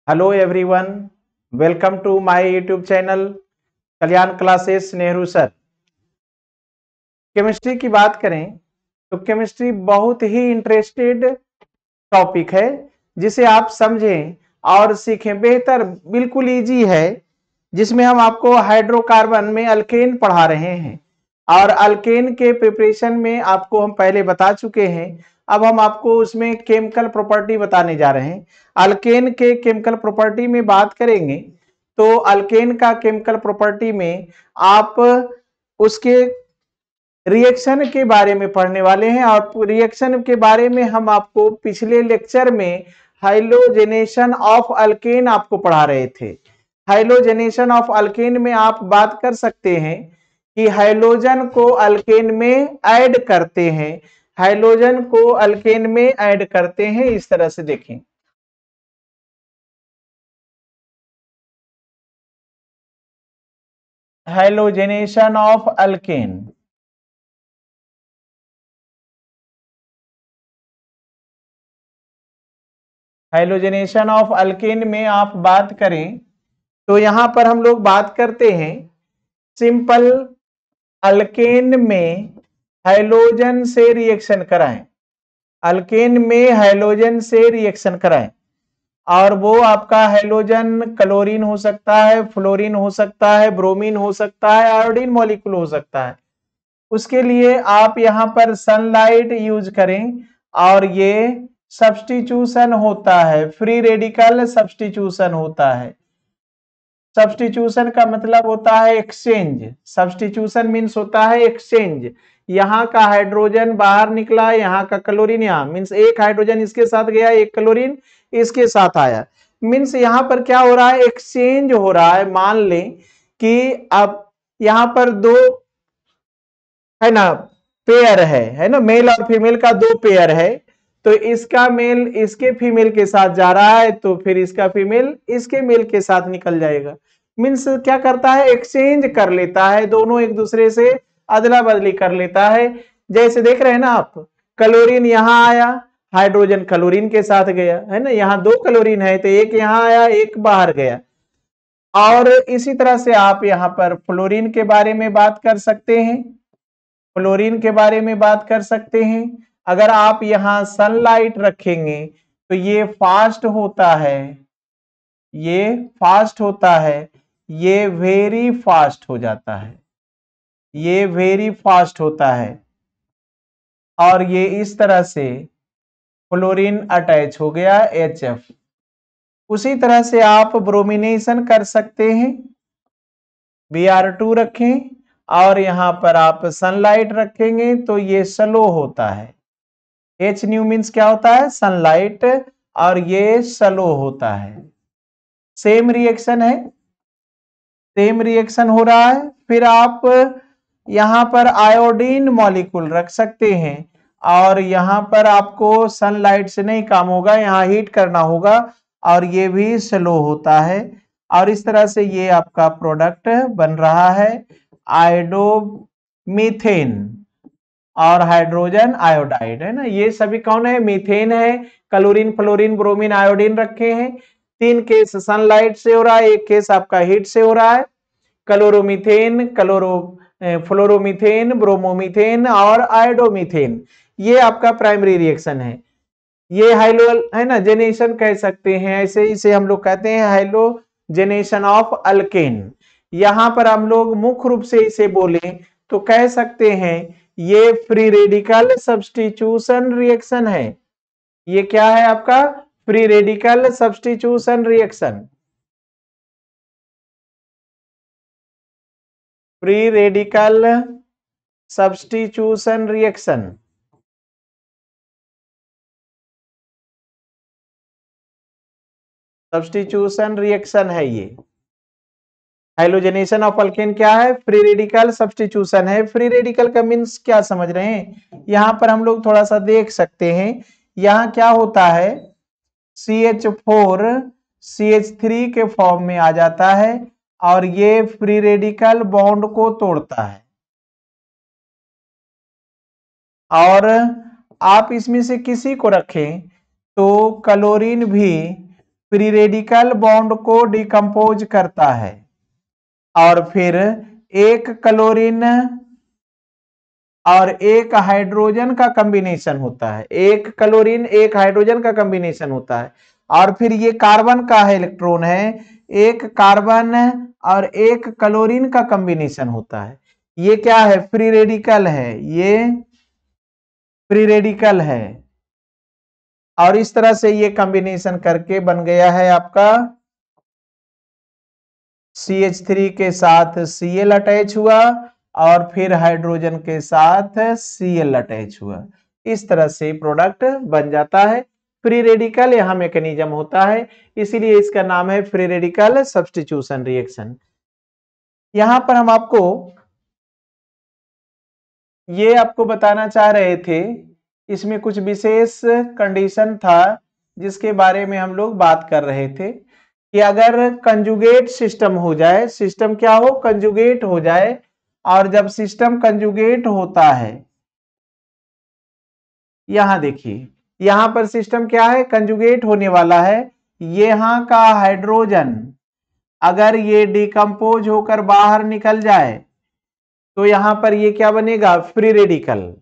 Hello everyone, welcome to my YouTube channel Kalyan classes Nehru sir. Chemistry की बात करें तो केमिस्ट्री बहुत ही इंटरेस्टेड टॉपिक है जिसे आप समझें और सीखें बेहतर, बिल्कुल इजी है। जिसमें हम आपको हाइड्रोकार्बन में अल्केन पढ़ा रहे हैं और अल्केन के प्रिपरेशन में आपको हम पहले बता चुके हैं। अब हम आपको उसमें केमिकल प्रॉपर्टी बताने जा रहे हैं। अल्केन के केमिकल प्रॉपर्टी में बात करेंगे तो अल्केन का केमिकल प्रॉपर्टी में आप उसके रिएक्शन के बारे में पढ़ने वाले हैं और रिएक्शन के बारे में हम आपको पिछले लेक्चर में हाइलोजेनेशन ऑफ अल्केन आपको पढ़ा रहे थे। हाइलोजेनेशन ऑफ अल्केन में आप बात कर सकते हैं कि हाइलोजन को अल्केन में ऐड करते हैं, हाइलोजन को अल्केन में ऐड करते हैं। इस तरह से देखें, हाइलोजेनेशन ऑफ अल्केन। हाइलोजेनेशन ऑफ अल्केन में आप बात करें तो यहां पर हम लोग बात करते हैं सिंपल अल्केन में हाइलोजन से रिएक्शन कराएं, अल्केन में हाइलोजन से रिएक्शन कराएं और वो आपका हाइलोजन क्लोरीन हो सकता है, फ्लोरीन हो सकता है, ब्रोमीन हो सकता है, आयोडीन मॉलिक्यूल हो सकता है। उसके लिए आप यहां पर सनलाइट यूज करें और ये सब्स्टिट्यूशन होता है, फ्री रेडिकल सब्स्टिट्यूशन होता है। सब्स्टिट्यूशन का मतलब होता है एक्सचेंज। सब्स्टिट्यूशन मीन्स होता है एक्सचेंज। यहाँ का हाइड्रोजन बाहर निकला, यहाँ का क्लोरीन यहाँ, मीन्स एक हाइड्रोजन इसके साथ गया, एक क्लोरीन इसके साथ आया। मीन्स यहाँ पर क्या हो रहा है, एक्सचेंज हो रहा है। मान लें कि अब यहाँ पर दो है ना पेयर है ना, मेल और फीमेल का दो पेयर है। तो इसका मेल इसके फीमेल के साथ जा रहा है तो फिर इसका फीमेल इसके मेल के साथ निकल जाएगा। मीन्स क्या करता है, एक्सचेंज कर लेता है, दोनों एक दूसरे से अदला बदली कर लेता है। जैसे देख रहे हैं ना आप, क्लोरीन यहाँ आया, हाइड्रोजन क्लोरीन के साथ गया, है ना। यहाँ दो क्लोरीन है तो एक यहाँ आया, एक बाहर गया। और इसी तरह से आप यहाँ पर फ्लोरीन के बारे में बात कर सकते हैं, फ्लोरीन के बारे में बात कर सकते हैं। अगर आप यहां सनलाइट रखेंगे तो ये फास्ट होता है, ये फास्ट होता है, ये वेरी फास्ट हो जाता है, ये वेरी फास्ट होता है। और ये इस तरह से फ्लोरीन अटैच हो गया HF। उसी तरह से आप ब्रोमिनेशन कर सकते हैं, Br2 रखें और यहां पर आप सनलाइट रखेंगे तो ये स्लो होता है। एच न्यू मीन्स क्या होता है, सनलाइट, और ये स्लो होता है। सेम रिएक्शन है, सेम रिएक्शन हो रहा है। फिर आप यहां पर आयोडीन मॉलिक्यूल रख सकते हैं और यहां पर आपको सनलाइट से नहीं काम होगा, यहां हीट करना होगा और ये भी स्लो होता है। और इस तरह से ये आपका प्रोडक्ट बन रहा है आयोडोमीथेन और हाइड्रोजन आयोडाइड, है ना। ये सभी कौन है, मीथेन है। क्लोरीन, फ्लोरीन, ब्रोमीन, आयोडीन रखे हैं। तीन केस सनलाइट से हो रहा है, एक केस आपका हीट से हो रहा है। क्लोरोमीथेन, फ्लोरोमीथेन, ब्रोमोमीथेन और आयोडोमीथेन, ये आपका प्राइमरी रिएक्शन है। ये हाइलो है ना जेनेशन कह सकते हैं, ऐसे इसे हम लोग कहते हैं हाइलोजेनेशन ऑफ अल्केन। यहां पर हम लोग मुख्य रूप से इसे बोले तो कह सकते हैं ये फ्री रेडिकल सब्स्टिट्यूशन रिएक्शन है। ये क्या है आपका, free radical substitution reaction, free radical substitution reaction. Substitution reaction है ये। हाइलोजेनेशन ऑफ अल्केन क्या है, फ्री रेडिकल सब्स्टिट्यूशन है। फ्री रेडिकल का मीन्स क्या समझ रहे हैं, यहां पर हम लोग थोड़ा सा देख सकते हैं। यहां क्या होता है, CH4 CH3 के फॉर्म में आ जाता है और ये फ्री रेडिकल बॉन्ड को तोड़ता है। और आप इसमें से किसी को रखें तो क्लोरीन भी फ्री रेडिकल बॉन्ड को डिकम्पोज करता है और फिर एक क्लोरीन और एक हाइड्रोजन का कॉम्बिनेशन होता है, एक क्लोरीन एक हाइड्रोजन का कॉम्बिनेशन होता है और फिर ये कार्बन का है इलेक्ट्रॉन है, एक कार्बन और एक क्लोरीन का कॉम्बिनेशन होता है। ये क्या है? फ्री रेडिकल है, ये फ्री रेडिकल है और इस तरह से ये कॉम्बिनेशन करके बन गया है आपका CH3 के साथ Cl अटैच हुआ और फिर हाइड्रोजन के साथ Cl अटैच हुआ। इस तरह से प्रोडक्ट बन जाता है। फ्री रेडिकल यहां मैकेनिज्म होता है, इसीलिए इसका नाम है फ्री रेडिकल सब्स्टिट्यूशन रिएक्शन। यहां पर हम ये आपको बताना चाह रहे थे, इसमें कुछ विशेष कंडीशन था जिसके बारे में हम लोग बात कर रहे थे कि अगर कंजुगेट सिस्टम हो जाए, सिस्टम क्या हो? कंजुगेट हो जाए, और जब सिस्टम कंजुगेट होता है, यहां देखिए यहां पर सिस्टम क्या है? कंजुगेट होने वाला है। यहां का हाइड्रोजन अगर ये डिकम्पोज होकर बाहर निकल जाए तो यहां पर ये क्या बनेगा? Free radical.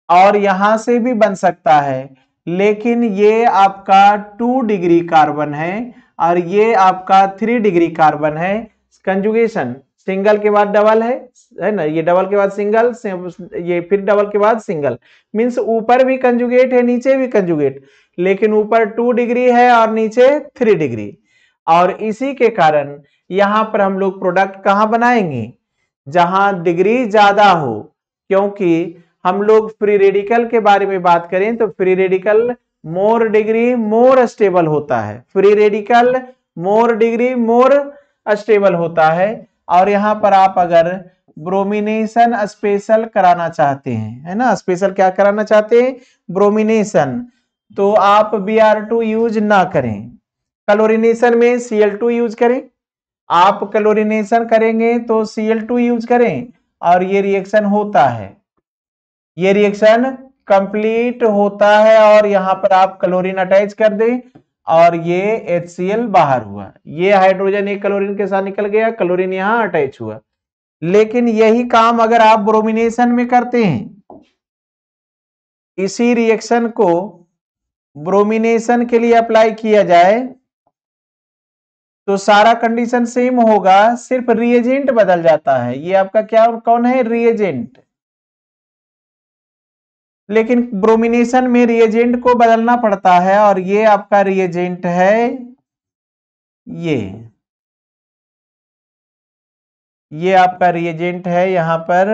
और यहां से भी बन सकता है, लेकिन ये आपका 2 डिग्री कार्बन है और ये आपका 3 डिग्री कार्बन है। कंजुगेशन सिंगल के बाद डबल है ना, ये डबल के बाद सिंगल, ये फिर डबल के बाद सिंगल, मीन्स ऊपर भी कंजुगेट है नीचे भी कंजुगेट, लेकिन ऊपर 2 डिग्री है और नीचे 3 डिग्री। और इसी के कारण यहां पर हम लोग प्रोडक्ट कहां बनाएंगे? जहां डिग्री ज्यादा हो, क्योंकि हम लोग फ्री रेडिकल के बारे में बात करें तो फ्री रेडिकल मोर डिग्री मोर स्टेबल होता है, फ्री रेडिकल मोर डिग्री मोर स्टेबल होता है। और यहां पर आप अगर ब्रोमिनेशन स्पेशल कराना चाहते हैं, है ना, स्पेशल क्या कराना चाहते हैं? ब्रोमिनेशन, तो आप Br2 यूज ना करें, क्लोरिनेशन में Cl2 यूज करें। आप क्लोरिनेशन करेंगे तो Cl2 यूज करें और ये रिएक्शन होता है, ये रिएक्शन कंप्लीट होता है और यहां पर आप क्लोरीन अटैच कर दें और ये HCl बाहर हुआ, ये हाइड्रोजन एक क्लोरीन के साथ निकल गया, क्लोरीन यहां अटैच हुआ। लेकिन यही काम अगर आप ब्रोमिनेशन में करते हैं, इसी रिएक्शन को ब्रोमिनेशन के लिए अप्लाई किया जाए तो सारा कंडीशन सेम होगा, सिर्फ रिएजेंट बदल जाता है। ये आपका क्या कौन है? रिएजेंट। लेकिन ब्रोमिनेशन में रिएजेंट को बदलना पड़ता है और ये आपका रिएजेंट है, ये आपका रिएजेंट है यहां पर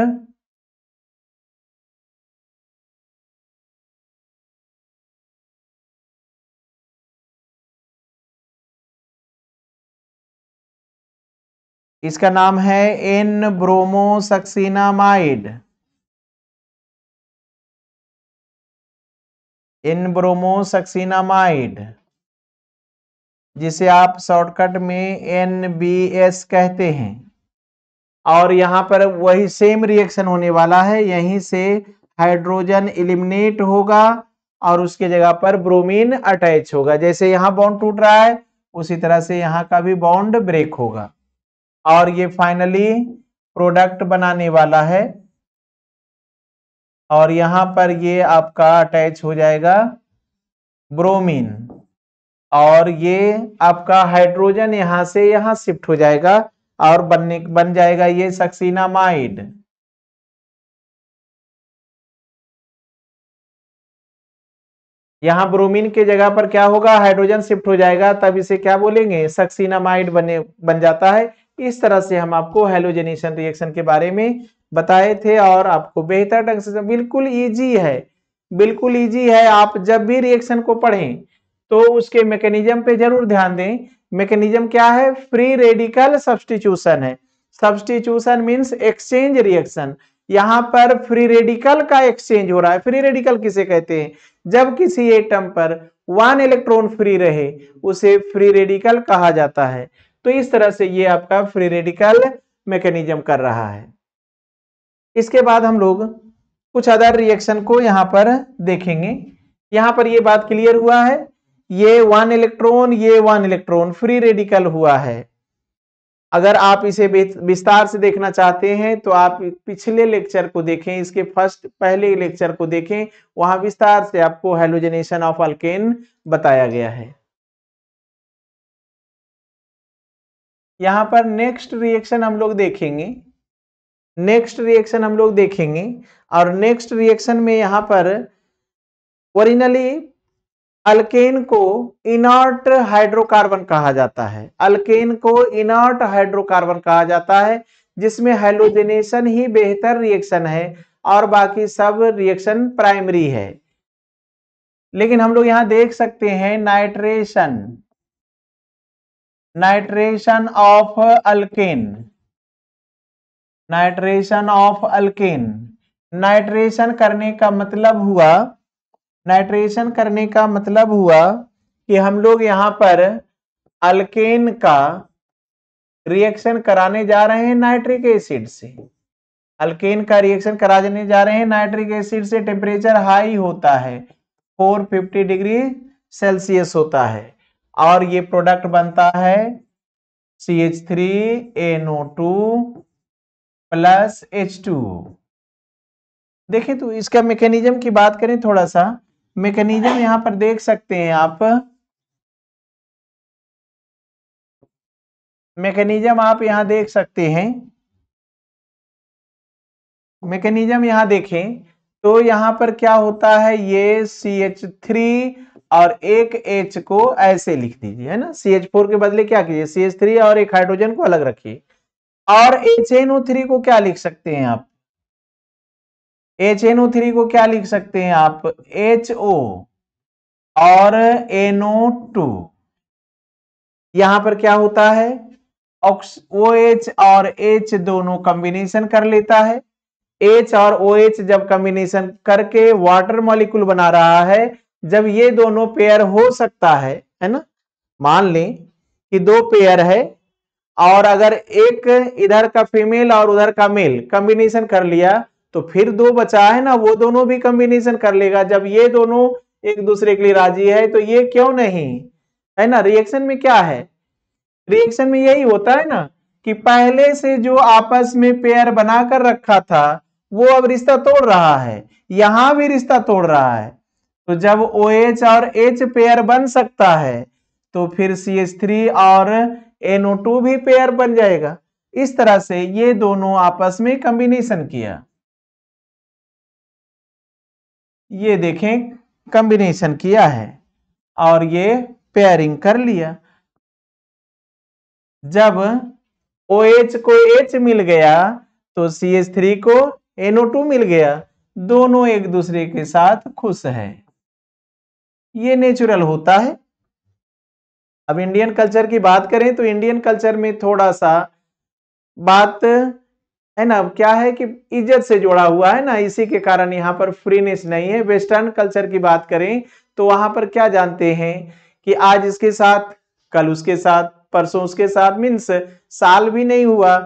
इसका नाम है एन ब्रोमोसक्सिनामाइड, एन ब्रोमोसक्सिनामाइड, जिसे आप शॉर्टकट में NBS कहते हैं। और यहां पर वही सेम रिएक्शन होने वाला है, यहीं से हाइड्रोजन एलिमिनेट होगा और उसके जगह पर ब्रोमीन अटैच होगा। जैसे यहां बॉन्ड टूट रहा है उसी तरह से यहां का भी बॉन्ड ब्रेक होगा और ये फाइनली प्रोडक्ट बनाने वाला है और यहां पर ये आपका अटैच हो जाएगा ब्रोमीन और ये आपका हाइड्रोजन यहां से यहां शिफ्ट हो जाएगा और बन जाएगा ये सक्सिनामाइड। यहां ब्रोमीन के जगह पर क्या होगा? हाइड्रोजन शिफ्ट हो जाएगा, तब इसे क्या बोलेंगे? सक्सिनामाइड बन जाता है। इस तरह से हम आपको हैलोजेनेशन रिएक्शन के बारे में बताए थे और आपको बेहतर ढंग से, बिल्कुल इजी है, बिल्कुल इजी है। आप जब भी रिएक्शन को पढ़ें तो उसके मैकेनिज्म पे जरूर ध्यान दें। मैकेनिज्म क्या है? फ्री रेडिकल सब्स्टिट्यूशन है। Substitution means exchange reaction. यहां पर फ्री रेडिकल का एक्सचेंज हो रहा है। फ्री रेडिकल किसे कहते हैं? जब किसी एटम पर 1 इलेक्ट्रॉन फ्री रहे उसे फ्री रेडिकल कहा जाता है। तो इस तरह से ये आपका फ्री रेडिकल मैकेनिज्म कर रहा है। इसके बाद हम लोग कुछ अदर रिएक्शन को यहां पर देखेंगे। यहां पर ये बात क्लियर हुआ है, ये 1 इलेक्ट्रॉन, ये 1 इलेक्ट्रॉन फ्री रेडिकल हुआ है। अगर आप इसे विस्तार से देखना चाहते हैं तो आप पिछले लेक्चर को देखें, इसके पहले लेक्चर को देखें, वहां विस्तार से आपको हैलोजेनेशन ऑफ अल्केन बताया गया है। यहां पर नेक्स्ट रिएक्शन हम लोग देखेंगे, और नेक्स्ट रिएक्शन में यहां पर ओरिजिनली अल्केन को इनर्ट हाइड्रोकार्बन कहा जाता है। अल्केन को इनर्ट हाइड्रोकार्बन कहा जाता है, जिसमें हैलोजेनेशन ही बेहतर रिएक्शन है और बाकी सब रिएक्शन प्राइमरी है। लेकिन हम लोग यहां देख सकते हैं नाइट्रेशन ऑफ अल्केन, नाइट्रेशन करने का मतलब हुआ कि हम लोग यहां पर अल्केन का रिएक्शन कराने जा रहे हैं नाइट्रिक एसिड से। अल्केन का रिएक्शन कराने जा रहे हैं नाइट्रिक एसिड से। टेम्परेचर हाई होता है, 450 डिग्री सेल्सियस होता है, और ये प्रोडक्ट बनता है CH3NO2 प्लस H2। देखिए तो इसका मैकेनिज्म की बात करें, थोड़ा सा मैकेनिज्म यहां पर देख सकते हैं आप। मैकेनिज्म आप यहां देख सकते हैं, मैकेनिज्म यहां देखें तो यहां पर क्या होता है, ये CH3 और एक H को ऐसे लिख दीजिए, है ना। CH4 के बदले क्या कीजिए, CH3 और एक हाइड्रोजन को अलग रखिए। और HNO3 को क्या लिख सकते हैं आप, HNO3 को क्या लिख सकते हैं आप, HO और NO2। यहां पर क्या होता है, OH और H दोनों कॉम्बिनेशन कर लेता है। H और OH जब कॉम्बिनेशन करके वाटर मॉलिक्यूल बना रहा है, जब ये दोनों पेयर हो सकता है ना। मान लें कि दो पेयर है, और अगर एक इधर का फीमेल और उधर का मेल कॉम्बिनेशन कर लिया, तो फिर दो बचा है ना, वो दोनों भी कॉम्बिनेशन कर लेगा। जब ये दोनों एक दूसरे के लिए राजी है तो ये क्यों नहीं, है ना। रिएक्शन में क्या है, रिएक्शन में यही होता है ना कि पहले से जो आपस में पेयर बनाकर रखा था वो अब रिश्ता तोड़ रहा है, यहां भी रिश्ता तोड़ रहा है। तो जब OH और H पेयर बन सकता है तो फिर CH3 और NO2 भी पेयर बन जाएगा। इस तरह से ये दोनों आपस में कॉम्बिनेशन किया, ये देखें कॉम्बिनेशन किया है और ये पेयरिंग कर लिया। जब OH को H मिल गया तो CH3 को NO2 मिल गया, दोनों एक दूसरे के साथ खुश है। ये नेचुरल होता है। अब इंडियन कल्चर की बात करें तो इंडियन कल्चर में थोड़ा सा बात है ना, क्या है कि इज्जत से जुड़ा हुआ है ना, इसी के कारण यहाँ पर फ्रीनेस नहीं है। वेस्टर्न कल्चर की बात करें तो वहां पर क्या जानते हैं कि आज इसके साथ, कल उसके साथ, परसों उसके साथ, मीन्स साल भी नहीं हुआ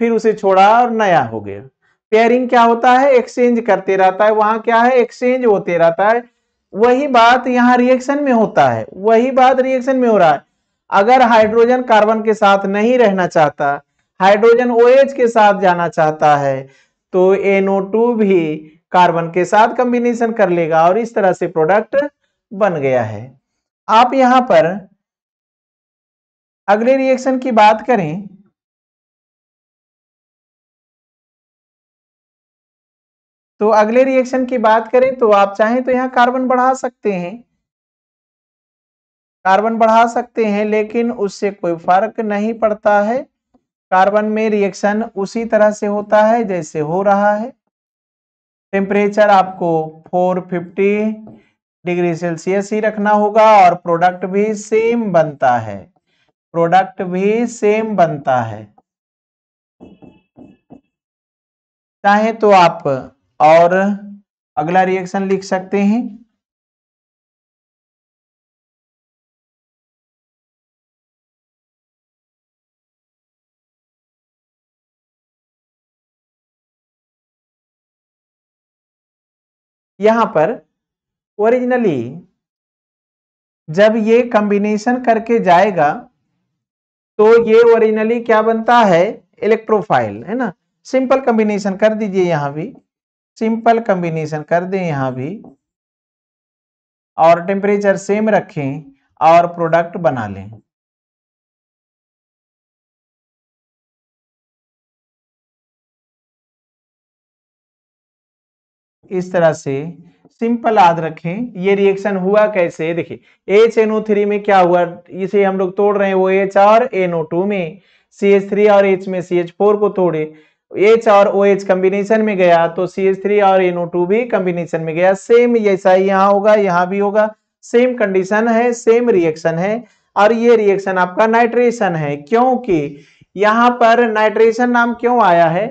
फिर उसे छोड़ा और नया हो गया। पेयरिंग क्या होता है, एक्सचेंज करते रहता है, वहां क्या है, एक्सचेंज होते रहता है। वही बात यहाँ रिएक्शन में होता है, वही बात रिएक्शन में हो रहा है। अगर हाइड्रोजन कार्बन के साथ नहीं रहना चाहता, हाइड्रोजन OH के साथ जाना चाहता है, तो NO2 भी कार्बन के साथ कॉम्बिनेशन कर लेगा और इस तरह से प्रोडक्ट बन गया है। आप यहां पर अगले रिएक्शन की बात करें तो अगले रिएक्शन की बात करें तो आप चाहें तो यहां कार्बन बढ़ा सकते हैं, कार्बन बढ़ा सकते हैं, लेकिन उससे कोई फर्क नहीं पड़ता है। कार्बन में रिएक्शन उसी तरह से होता है जैसे हो रहा है। टेम्परेचर आपको 450 डिग्री सेल्सियस ही रखना होगा और प्रोडक्ट भी सेम बनता है, प्रोडक्ट भी सेम बनता है। चाहे तो आप और अगला रिएक्शन लिख सकते हैं। यहां पर ओरिजिनली जब ये कॉम्बिनेशन करके जाएगा तो ये ओरिजिनली क्या बनता है, इलेक्ट्रोफाइल, है ना। सिंपल कॉम्बिनेशन कर दीजिए, यहां भी सिंपल कॉम्बिनेशन कर दें यहां भी, और टेम्परेचर सेम रखें और प्रोडक्ट बना लें। इस तरह से सिंपल याद रखें। ये रिएक्शन हुआ कैसे, देखिए HNO3 में क्या हुआ, इसे हम लोग तोड़ रहे हैं OH और NO2 में, CH3 और H में CH4 को तोड़े, H और OH कॉम्बिनेशन में गया तो CH3 और NO2 भी कॉम्बिनेशन में गया। सेम जैसा ही यहाँ होगा यहाँ भी होगा, सेम कंडीशन है, सेम रिएक्शन है। और ये रिएक्शन आपका नाइट्रेशन है, क्योंकि यहाँ पर नाइट्रेशन नाम क्यों आया है,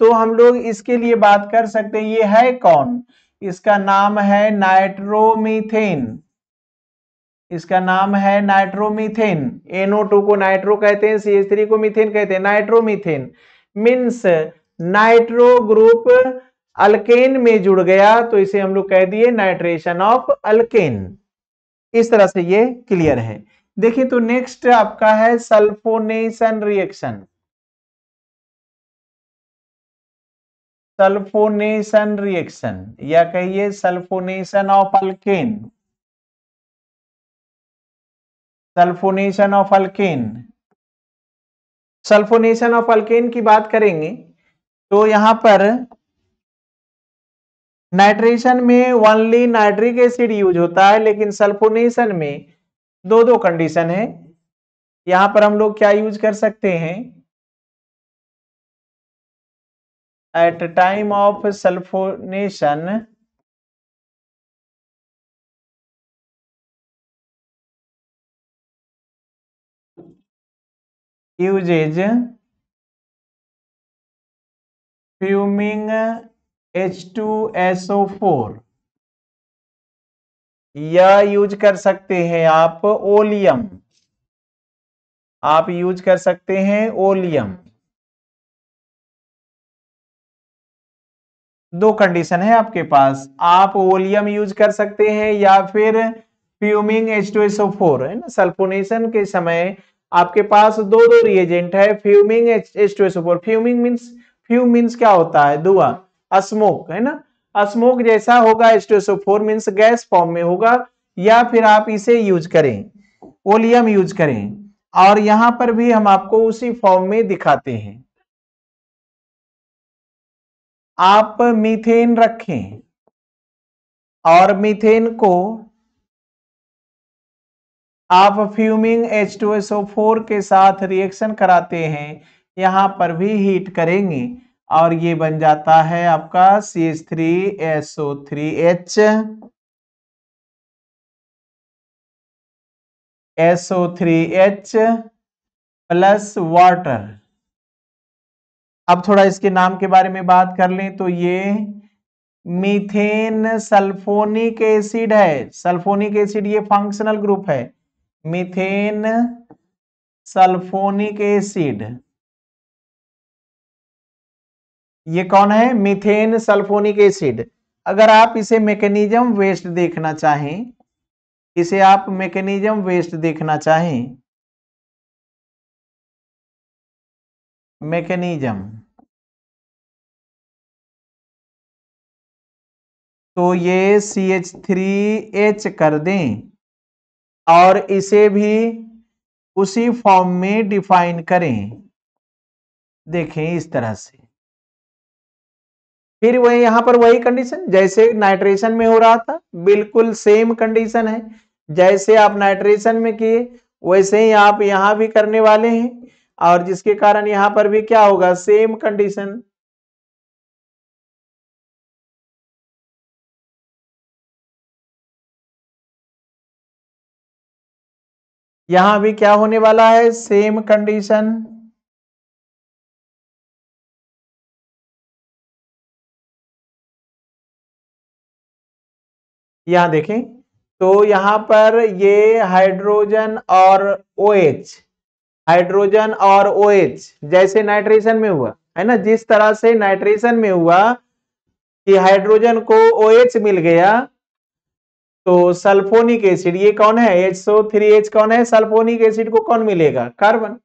तो हम लोग इसके लिए बात कर सकते हैं। ये है कौन, इसका नाम है नाइट्रोमीथेन, इसका नाम है नाइट्रोमीथेन। NO2 को नाइट्रो कहते हैं, CH3 को मीथेन कहते हैं। Nitromethane means nitro group alkane में जुड़ गया तो इसे हम लोग कह दिए नाइट्रेशन ऑफ अल्केन। इस तरह से ये क्लियर है। देखिए तो नेक्स्ट आपका है सल्फोनेशन रिएक्शन। सल्फोनेशन रिएक्शन या कहिए sulphonation of alkane, sulphonation of alkane. Sulphonation of alkane की बात करेंगे तो यहां पर नाइट्रेशन में ओनली नाइट्रिक एसिड यूज होता है, लेकिन सल्फोनेशन में दो दो कंडीशन है। यहां पर हम लोग क्या यूज कर सकते हैं, at time of sulphonation uses fuming H2SO4 या यूज कर सकते हैं आप ओलियम, आप यूज कर सकते हैं ओलियम। दो कंडीशन है आपके पास, आप ओलियम यूज कर सकते हैं या फिर फ्यूमिंग H2SO4, है ना। सल्फोनेशन के समय आपके पास दो दो रिएजेंट है, fuming H2SO4। Fuming means, fume means क्या होता है, धुआं, स्मोक, है ना। स्मोक जैसा होगा, H2SO4 मीन्स गैस फॉर्म में होगा। या फिर आप इसे यूज करें, ओलियम यूज करें, और यहां पर भी हम आपको उसी फॉर्म में दिखाते हैं। आप मीथेन रखें और मीथेन को आप फ्यूमिंग H2SO4 के साथ रिएक्शन कराते हैं, यहां पर भी हीट करेंगे और ये बन जाता है आपका CH3SO3H, SO3H प्लस वाटर। अब थोड़ा इसके नाम के बारे में बात कर लें तो ये मीथेन सल्फोनिक एसिड है। सल्फोनिक एसिड ये फंक्शनल ग्रुप है, मीथेन सल्फोनिक एसिड। ये कौन है, मीथेन सल्फोनिक एसिड। अगर आप इसे मैकेनिज्म वेस्ट देखना चाहें, इसे आप मैकेनिज्म वेस्ट देखना चाहें, मैकेनिज्म, तो ये CH3H कर दें और इसे भी उसी फॉर्म में डिफाइन करें। देखें इस तरह से, फिर वही यहां पर वही कंडीशन जैसे नाइट्रेशन में हो रहा था, बिल्कुल सेम कंडीशन है। जैसे आप नाइट्रेशन में किए वैसे ही आप यहां भी करने वाले हैं, और जिसके कारण यहां पर भी क्या होगा, सेम कंडीशन। यहां भी क्या होने वाला है, सेम कंडीशन। यहां देखें तो यहां पर ये हाइड्रोजन और OH, हाइड्रोजन और OH जैसे नाइट्रेशन में हुआ, है ना। जिस तरह से नाइट्रेशन में हुआ कि हाइड्रोजन को OH मिल गया, तो सल्फोनिक एसिड ये कौन है, HO3H कौन है, सल्फोनिक एसिड को कौन मिलेगा, कार्बन।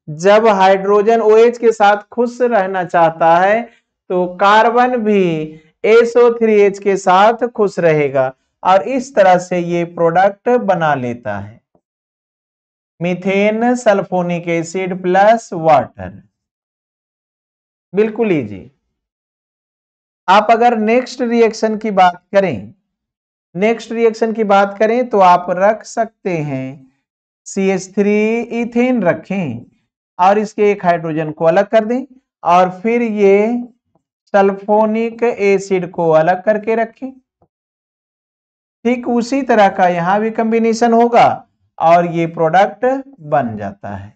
जब हाइड्रोजन OH के साथ खुश रहना चाहता है तो कार्बन भी SO3H के साथ खुश रहेगा और इस तरह से ये प्रोडक्ट बना लेता है, methane sulphonic acid plus water. बिल्कुल इजी। आप अगर नेक्स्ट रिएक्शन की बात करें, नेक्स्ट रिएक्शन की बात करें तो आप रख सकते हैं CH3 इथेन रखें और इसके एक हाइड्रोजन को अलग कर दें और फिर ये सल्फोनिक एसिड को अलग करके रखें। ठीक उसी तरह का यहां भी कॉम्बिनेशन होगा और ये प्रोडक्ट बन जाता है।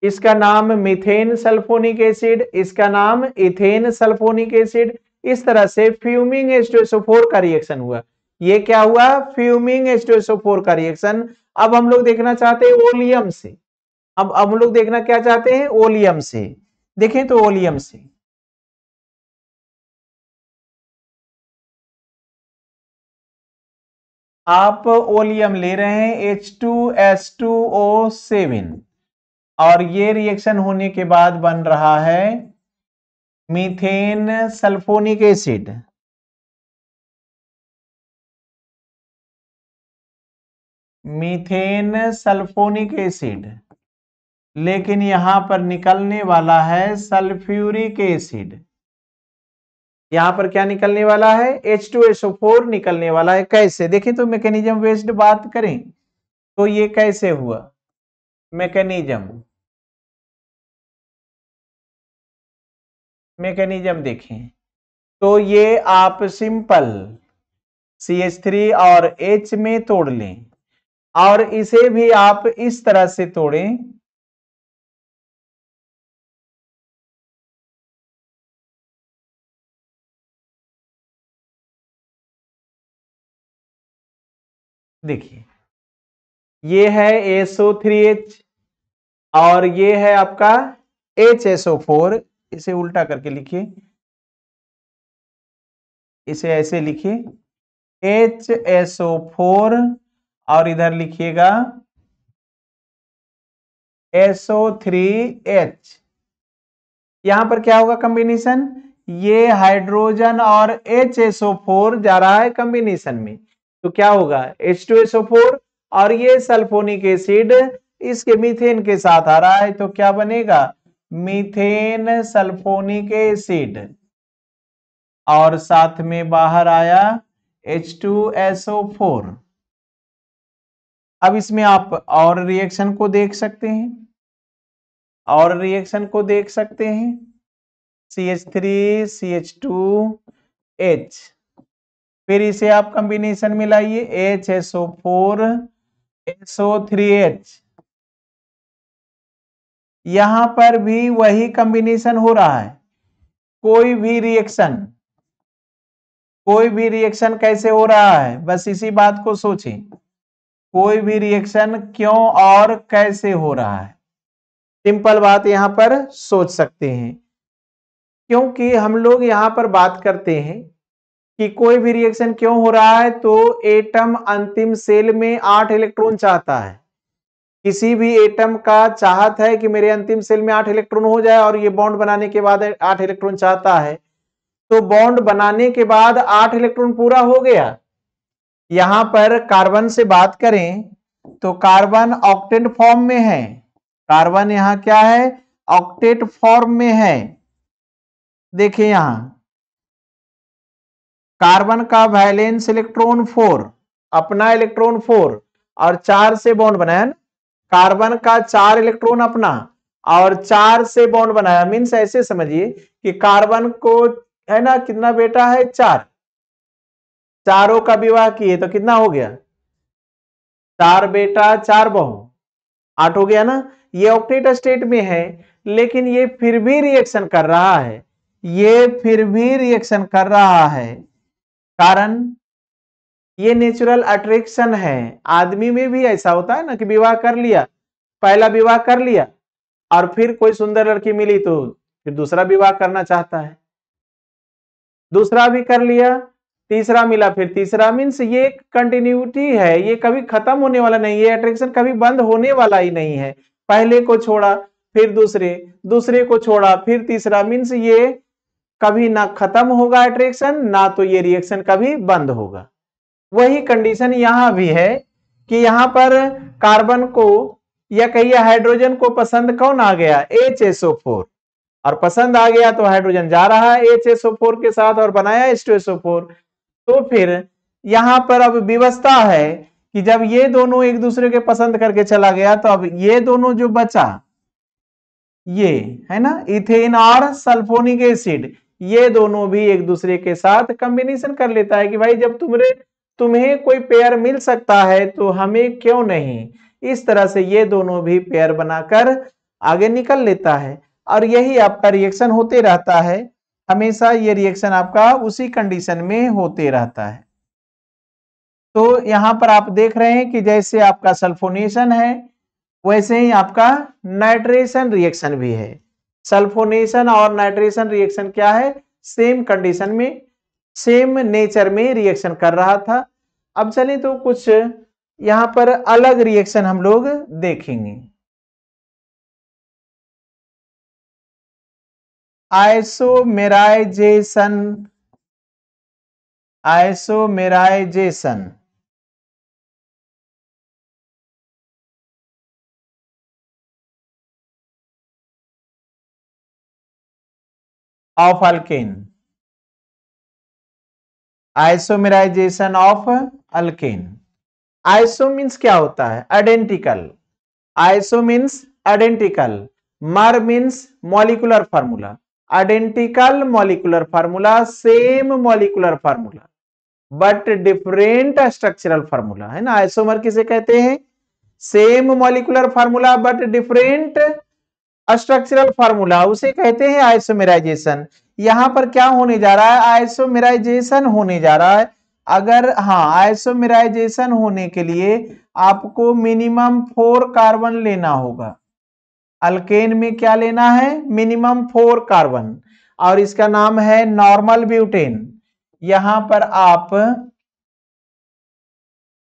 इसका नाम मीथेन सल्फोनिक एसिड, इसका नाम इथेन सल्फोनिक एसिड। इस तरह से फ्यूमिंग H2SO4 का रिएक्शन हुआ। ये क्या हुआ, फ्यूमिंग H2SO4 का रिएक्शन। अब हम लोग देखना चाहते हैं ओलियम से। अब हम लोग देखना क्या चाहते हैं, ओलियम से। देखें तो ओलियम से आप ओलियम ले रहे हैं H2S2O7 और ये रिएक्शन होने के बाद बन रहा है methane sulphonic acid. Methane sulphonic acid, लेकिन यहां पर निकलने वाला है सल्फ्यूरिक एसिड। यहां पर क्या निकलने वाला है, H2SO4 निकलने वाला है। कैसे, देखें तो मैकेनिज्म बेस्ड बात करें तो ये कैसे हुआ, मैकेनिज्म देखें तो ये आप सिंपल CH3 और H में तोड़ लें और इसे भी आप इस तरह से तोड़ें देखिए ये है SO3H और ये है आपका HSO4। इसे उल्टा करके लिखिए, इसे ऐसे लिखिए HSO4 और इधर लिखिएगा SO3H। यहां पर क्या होगा कॉम्बिनेशन, ये हाइड्रोजन और HSO4 जा रहा है कॉम्बिनेशन में तो क्या होगा H2SO4 और ये सल्फोनिक एसिड इसके मीथेन के साथ आ रहा है तो क्या बनेगा, मीथेन सल्फोनिक एसिड और साथ में बाहर आया H2SO4। अब इसमें आप और रिएक्शन को देख सकते हैं, और रिएक्शन को देख सकते हैं CH3 CH2H, फिर इसे आप कॉम्बिनेशन मिलाइए HSO4 SO3H। यहां पर भी वही कॉम्बिनेशन हो रहा है। कोई भी रिएक्शन कैसे हो रहा है, बस इसी बात को सोचें, कोई भी रिएक्शन क्यों और कैसे हो रहा है, सिंपल बात यहां पर सोच सकते हैं। क्योंकि हम लोग यहां पर बात करते हैं कि कोई भी रिएक्शन क्यों हो रहा है तो एटम अंतिम सेल में 8 इलेक्ट्रॉन चाहता है। किसी भी एटम का चाहत है कि मेरे अंतिम सेल में 8 इलेक्ट्रॉन हो जाए और ये बॉन्ड बनाने के बाद 8 इलेक्ट्रॉन चाहता है तो बॉन्ड बनाने के बाद 8 इलेक्ट्रॉन पूरा हो गया। यहां पर कार्बन से बात करें तो कार्बन ऑक्टेट फॉर्म में है, कार्बन यहां क्या है, ऑक्टेट फॉर्म में है। देखिए यहां कार्बन का वैलेंस इलेक्ट्रॉन 4, अपना इलेक्ट्रॉन 4 और 4 से बॉन्ड बनाया ना, कार्बन का 4 इलेक्ट्रॉन अपना और 4 से बॉन्ड बनाया। मीन्स ऐसे समझिए कि कार्बन को है ना कितना बेटा है, 4, चारों का विवाह किए तो कितना हो गया, 4 बेटा 4 बहू, 8 हो गया ना। ये ऑक्टेट स्टेट में है लेकिन ये फिर भी रिएक्शन कर रहा है, ये फिर भी रिएक्शन कर रहा है। कारण ये नेचुरल अट्रैक्शन है। आदमी में भी ऐसा होता है ना कि विवाह कर लिया पहला विवाह कर लिया और फिर कोई सुंदर लड़की मिली तो फिर दूसरा विवाह करना चाहता है, दूसरा भी कर लिया, तीसरा मिला फिर तीसरा। मीन्स ये कंटिन्यूटी है, ये कभी खत्म होने वाला नहीं है, अट्रैक्शन कभी बंद होने वाला ही नहीं है। पहले को छोड़ा फिर दूसरे, दूसरे को छोड़ा फिर तीसरा। मीन्स ये कभी ना खत्म होगा अट्रैक्शन, ना तो ये रिएक्शन कभी बंद होगा। वही कंडीशन यहां भी है कि यहां पर कार्बन को या कहिए हाइड्रोजन को पसंद कौन आ गया, HSO4, और पसंद आ गया तो हाइड्रोजन जा रहा है HSO4 के साथ और बनाया H2SO4। तो फिर यहां पर अब व्यवस्था है कि जब ये दोनों एक दूसरे के पसंद करके चला गया तो अब ये दोनों जो बचा, ये है ना इथेन और सल्फोनिक एसिड, ये दोनों भी एक दूसरे के साथ कॉम्बिनेशन कर लेता है कि भाई जब तुम्हें कोई पेयर मिल सकता है तो हमें क्यों नहीं। इस तरह से ये दोनों भी पेयर बनाकर आगे निकल लेता है और यही आपका रिएक्शन होते रहता है। हमेशा ये रिएक्शन आपका उसी कंडीशन में होते रहता है। तो यहां पर आप देख रहे हैं कि जैसे आपका सल्फोनेशन है वैसे ही आपका नाइट्रेशन रिएक्शन भी है। सल्फोनेशन और नाइट्रेशन रिएक्शन क्या है, सेम कंडीशन में सेम नेचर में रिएक्शन कर रहा था। अब चलें तो कुछ यहां पर अलग रिएक्शन हम लोग देखेंगे। Isomerisation, isomerisation of alkane, isomerisation of alkane. Iso means क्या होता है, आइडेंटिकल, आइसो मीन्स आइडेंटिकल, मर means molecular formula, identical molecular formula, same molecular formula but different structural formula, है ना। आइसोमर किसे कहते हैं, same molecular formula but different structural formula, उसे कहते हैं आइसोमेराइजेशन। यहां पर क्या होने जा रहा है, आइसोमेराइजेशन होने जा रहा है। अगर हाँ आइसोमेराइजेशन होने के लिए आपको मिनिमम 4 कार्बन लेना होगा। अल्केन में क्या लेना है, मिनिमम 4 कार्बन, और इसका नाम है नॉर्मल ब्यूटेन। यहां पर आप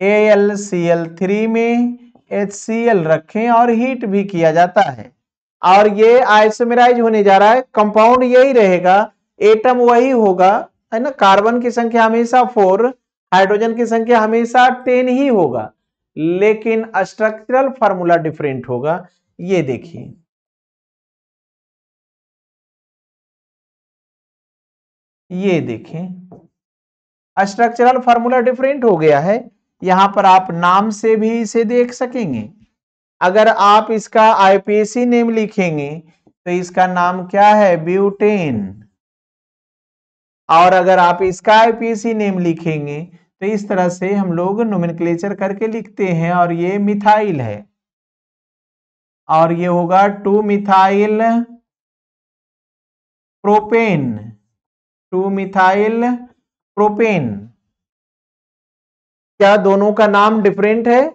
AlCl3 में HCl रखें और हीट भी किया जाता है और ये आइसोमेराइज होने जा रहा है। कंपाउंड यही रहेगा, एटम वही होगा, है ना। कार्बन की संख्या हमेशा 4, हाइड्रोजन की संख्या हमेशा 10 ही होगा, लेकिन स्ट्रक्चरल फार्मूला डिफरेंट होगा। ये देखिए, ये देखें स्ट्रक्चरल फार्मूला डिफरेंट हो गया है। यहां पर आप नाम से भी इसे देख सकेंगे। अगर आप इसका IPAC नेम लिखेंगे तो इसका नाम क्या है, ब्यूटेन। और अगर आप इसका IPAC नेम लिखेंगे तो इस तरह से हम लोग नोमेनक्लेचर करके लिखते हैं, और ये मिथाइल है और ये होगा 2 मिथाइल प्रोपेन, 2 मिथाइल प्रोपेन। क्या दोनों का नाम डिफरेंट है,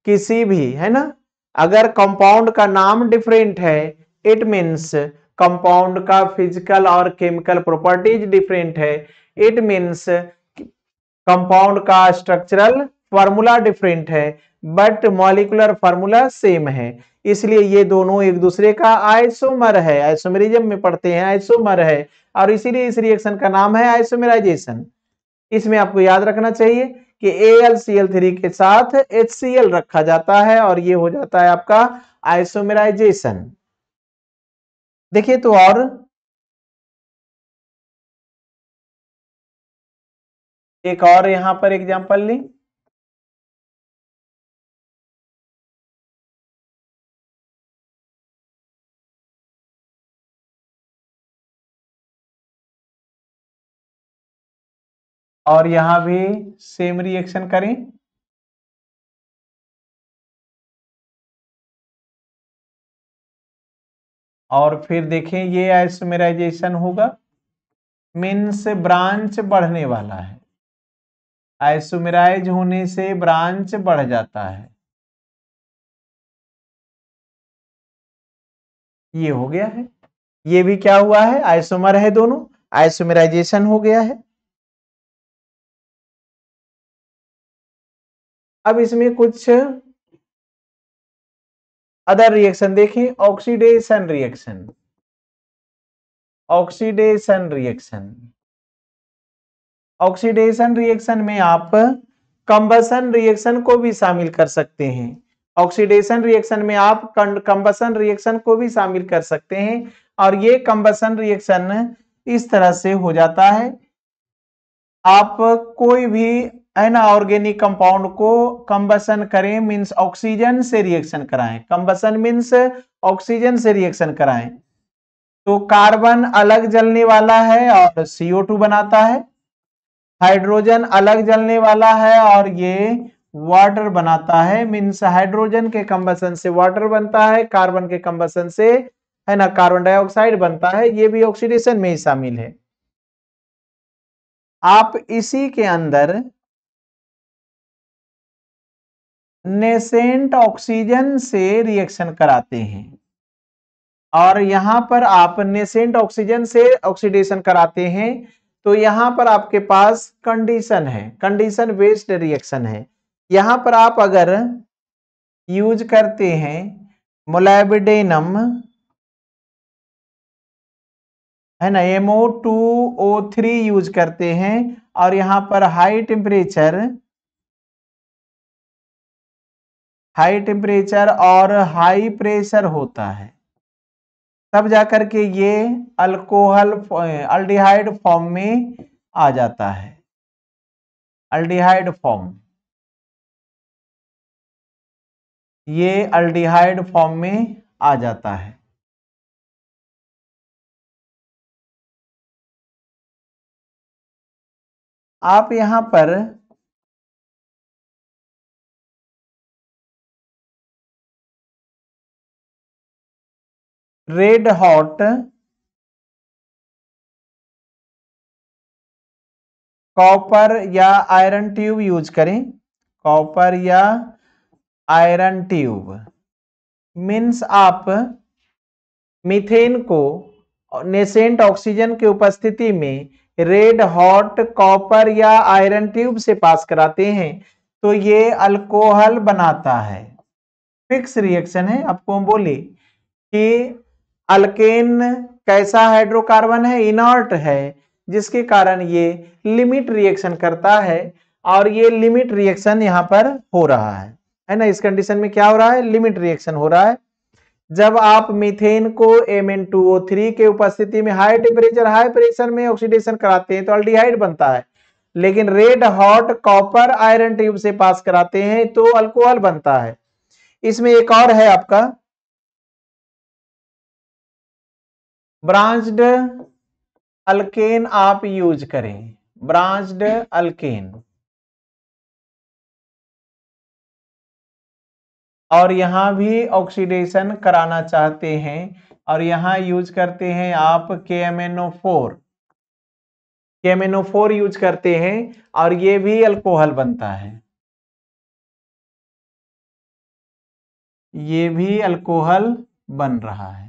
किसी भी, है ना। अगर कंपाउंड का नाम डिफरेंट है इट मीन्स कंपाउंड का फिजिकल और केमिकल प्रॉपर्टीज डिफरेंट है। इट मीन्स कंपाउंड का स्ट्रक्चरल फार्मूला डिफरेंट है बट मॉलिक्यूलर फार्मूला सेम है। इसलिए ये दोनों एक दूसरे का आइसोमर है, आइसोमेरिज्म में पढ़ते हैं, आइसोमर है, और इसीलिए इस रिएक्शन का नाम है आइसोमेराइजेशन। इसमें आपको याद रखना चाहिए कि AlCl3 के साथ HCl रखा जाता है और ये हो जाता है आपका आइसोमेराइजेशन। देखिए तो और एक और यहां पर एग्जांपल लें। और यहां भी सेम रिएक्शन करें। और फिर देखें ये आइसोमेराइजेशन होगा, मीन्स ब्रांच बढ़ने वाला है, आइसोमेराइज होने से ब्रांच बढ़ जाता है। ये हो गया है, ये भी क्या हुआ है, आइसोमर है, दोनों आइसोमराइजेशन हो गया है। अब इसमें कुछ अदर रिएक्शन देखें, oxidation reaction, oxidation reaction, oxidation reaction में आप कंबसन रिएक्शन को भी शामिल कर सकते हैं। ऑक्सीडेशन रिएक्शन में आप कंबसन रिएक्शन को भी शामिल कर सकते हैं, और ये कंबसन रिएक्शन इस तरह से हो जाता है, आप कोई भी है ना ऑर्गेनिक कंपाउंड को कंबसन करें, मींस ऑक्सीजन से रिएक्शन कराएं, कंबसन मींस ऑक्सीजन से रिएक्शन कराएं, तो कार्बन अलग जलने वाला है और CO2 बनाता है, हाइड्रोजन अलग जलने वाला है और ये वाटर बनाता है, मींस हाइड्रोजन के कंबसन से वाटर बनता है, कार्बन के कंबसन से है ना कार्बन डाइऑक्साइड बनता है, ये भी ऑक्सीडेशन में ही शामिल है। आप इसी के अंदर नेसेंट ऑक्सीजन से रिएक्शन कराते हैं, और यहां पर आप नेसेंट ऑक्सीजन से ऑक्सीडेशन कराते हैं, तो यहां पर आपके पास कंडीशन है, कंडीशन बेस्ड रिएक्शन है। यहां पर आप अगर यूज करते हैं मोलाइब्डेनम है ना, MO2O3 यूज करते हैं, और यहां पर हाई टेम्परेचर और हाई प्रेशर होता है, तब जाकर के ये अल्कोहल अल्डिहाइड फॉर्म में आ जाता है, अल्डिहाइड फॉर्म, ये अल्डिहाइड फॉर्म में आ जाता है। आप यहां पर रेड हॉट कॉपर या आयरन ट्यूब यूज करें, कॉपर या आयरन ट्यूब, मीन्स आप मीथेन को नेसेंट ऑक्सीजन की उपस्थिति में रेड हॉट कॉपर या आयरन ट्यूब से पास कराते हैं, तो ये अल्कोहल बनाता है। फिक्स रिएक्शन है, आपको हम बोले कि अल्केन कैसा हाइड्रोकार्बन है, इनर्ट है, जिसके कारण ये लिमिट रिएक्शन करता है, और ये लिमिट रिएक्शन यहां पर हो रहा है ना, इस कंडीशन में क्या हो रहा है, लिमिट रिएक्शन हो रहा है। जब आप मीथेन को Mn2O3 के उपस्थिति में हाई टेम्परेचर हाई प्रेशर में ऑक्सीडेशन कराते हैं तो अल्डिहाइड बनता है, लेकिन red hot copper iron tube से पास कराते हैं तो अल्कोहल बनता है। इसमें एक और है आपका ब्रांच्ड अल्केन, आप यूज करें ब्रांच्ड अल्केन, और यहां भी ऑक्सीडेशन कराना चाहते हैं, और यहां यूज करते हैं आप KMnO4, KMnO4 यूज करते हैं, और ये भी अल्कोहल बनता है, ये भी अल्कोहल बन रहा है।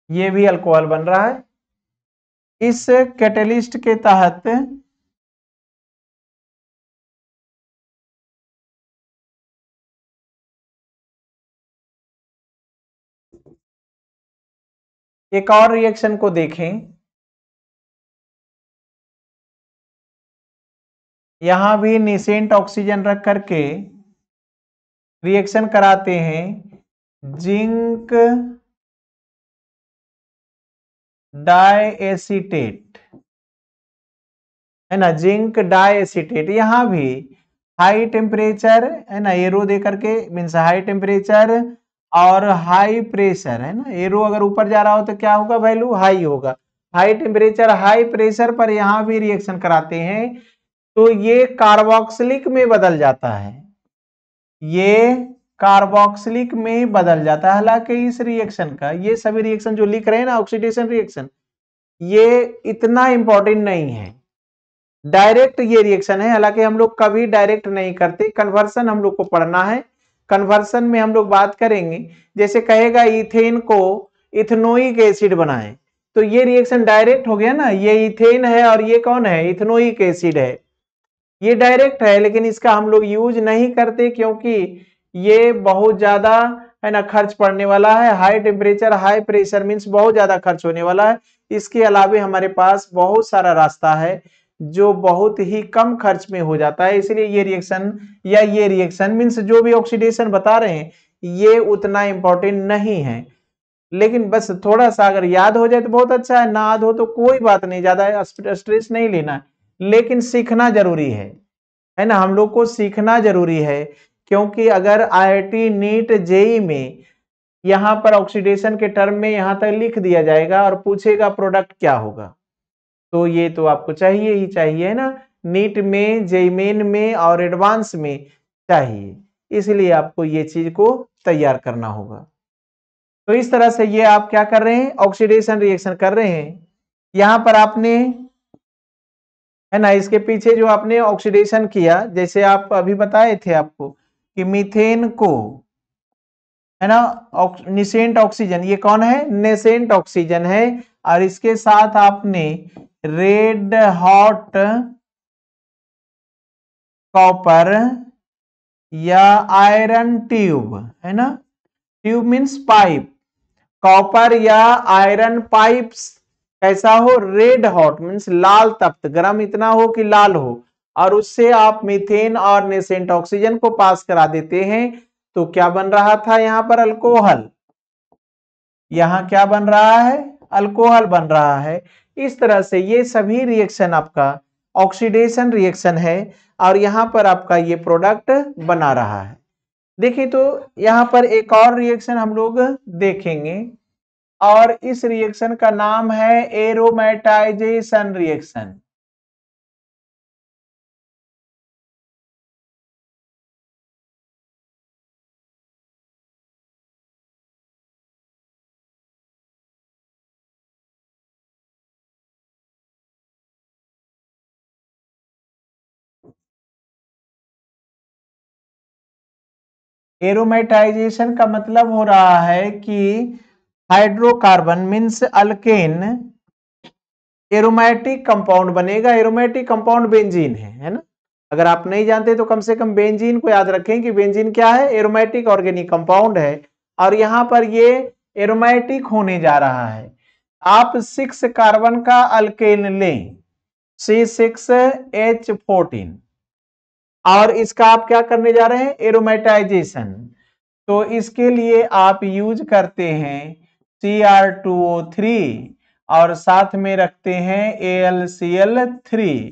ये भी अल्कोहल बन रहा है। इस कैटेलिस्ट के तहत एक और रिएक्शन को देखें, यहां भी नेसेंट ऑक्सीजन रख करके रिएक्शन कराते हैं, जिंक डाइएसिटेट है ना, जिंक डाइएसिटेट, यहां भी हाई टेम्परेचर है ना, एरो दे करके मीन्स हाई टेम्परेचर और हाई प्रेशर है ना, एरो अगर ऊपर जा रहा हो तो क्या होगा, वैल्यू हाई होगा, हाई टेम्परेचर हाई प्रेशर पर यहां भी रिएक्शन कराते हैं, तो ये कार्बोक्सिलिक में बदल जाता है, ये कार्बोक्सिलिक में बदल जाता है। हालांकि इस रिएक्शन का, ये सभी रिएक्शन जो लिख रहे हैं ना ऑक्सीडेशन रिएक्शन, ये इतना इंपॉर्टेंट नहीं है, डायरेक्ट ये रिएक्शन है, हालांकि हम लोग कभी डायरेक्ट नहीं करते, कन्वर्सन हम लोग को पढ़ना है। कन्वर्सन में हम लोग बात करेंगे, जैसे कहेगा इथेन को इथेनोइक एसिड बनाएं, तो ये रिएक्शन डायरेक्ट हो गया ना, ये इथेन है और ये कौन है, इथेनोइक एसिड है, ये डायरेक्ट है, लेकिन इसका हम लोग यूज नहीं करते क्योंकि ये बहुत ज्यादा है ना खर्च पड़ने वाला है, high temperature high pressure means बहुत ज्यादा खर्च होने वाला है। इसके अलावा हमारे पास बहुत सारा रास्ता है जो बहुत ही कम खर्च में हो जाता है, इसलिए ये रिएक्शन या ये रिएक्शन मीन्स जो भी ऑक्सीडेशन बता रहे हैं ये उतना इंपॉर्टेंट नहीं है, लेकिन बस थोड़ा सा अगर याद हो जाए तो बहुत अच्छा है, ना याद हो तो कोई बात नहीं, ज्यादा स्ट्रेस नहीं लेना है, लेकिन सीखना जरूरी है ना, हम लोग को सीखना जरूरी है, क्योंकि अगर आईआईटी नीट जेई में यहां पर ऑक्सीडेशन के टर्म में यहां तक लिख दिया जाएगा और पूछेगा प्रोडक्ट क्या होगा, तो ये तो आपको चाहिए ही चाहिए, है ना, नीट में जेई मेन में और एडवांस में चाहिए, इसलिए आपको ये चीज को तैयार करना होगा। तो इस तरह से ये आप क्या कर रहे हैं, ऑक्सीडेशन रिएक्शन कर रहे हैं, यहां पर आपने है ना, इसके पीछे जो आपने ऑक्सीडेशन किया, जैसे आप अभी बताए थे आपको कि मीथेन को है ना निसेंट ऑक्सीजन, ये कौन है, नेसेंट ऑक्सीजन है, और इसके साथ आपने रेड हॉट कॉपर या आयरन ट्यूब, है ना, ट्यूब मीन्स पाइप, कॉपर या आयरन पाइप्स कैसा हो, रेड हॉट मीन्स लाल तप्त, गर्म इतना हो कि लाल हो, और उससे आप मीथेन और नेसेंट ऑक्सीजन को पास करा देते हैं, तो क्या बन रहा था यहां पर, अल्कोहल, यहां क्या बन रहा है, अल्कोहल बन रहा है। इस तरह से ये सभी रिएक्शन आपका ऑक्सीडेशन रिएक्शन है, और यहां पर आपका ये प्रोडक्ट बना रहा है। देखिए तो यहां पर एक और रिएक्शन हम लोग देखेंगे, और इस रिएक्शन का नाम है एरोमेटाइजेशन रिएक्शन। एरोमेटाइजेशन का मतलब हो रहा है कि hydrocarbon means alkane aromatic compound बनेगा, एरोमेटिक कंपाउंड बेंजीन है ना, अगर आप नहीं जानते तो कम से कम बेंजीन को याद रखें कि बेंजीन क्या है, एरोमेटिक ऑर्गेनिक कंपाउंड है, और यहां पर ये एरोमेटिक होने जा रहा है। आप 6 कार्बन का अल्केन लें, C6H14, और इसका आप क्या करने जा रहे हैं, एरोमेटाइजेशन, तो इसके लिए आप यूज करते हैं Cr2O3 और साथ में रखते हैं AlCl3,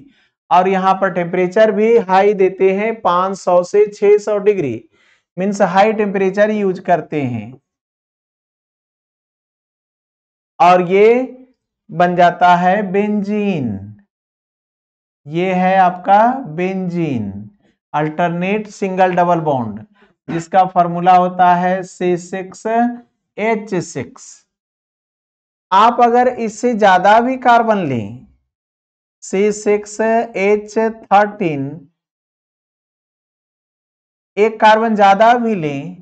और यहां पर टेम्परेचर भी हाई देते हैं 500 से 600 degree, means high temperature use करते हैं, और ये बन जाता है बेंजीन, ये है आपका benzene, alternate single double bond, जिसका फॉर्मूला होता है C6H6। आप अगर इससे ज्यादा भी कार्बन लें, C6H13, एक कार्बन ज्यादा भी लें,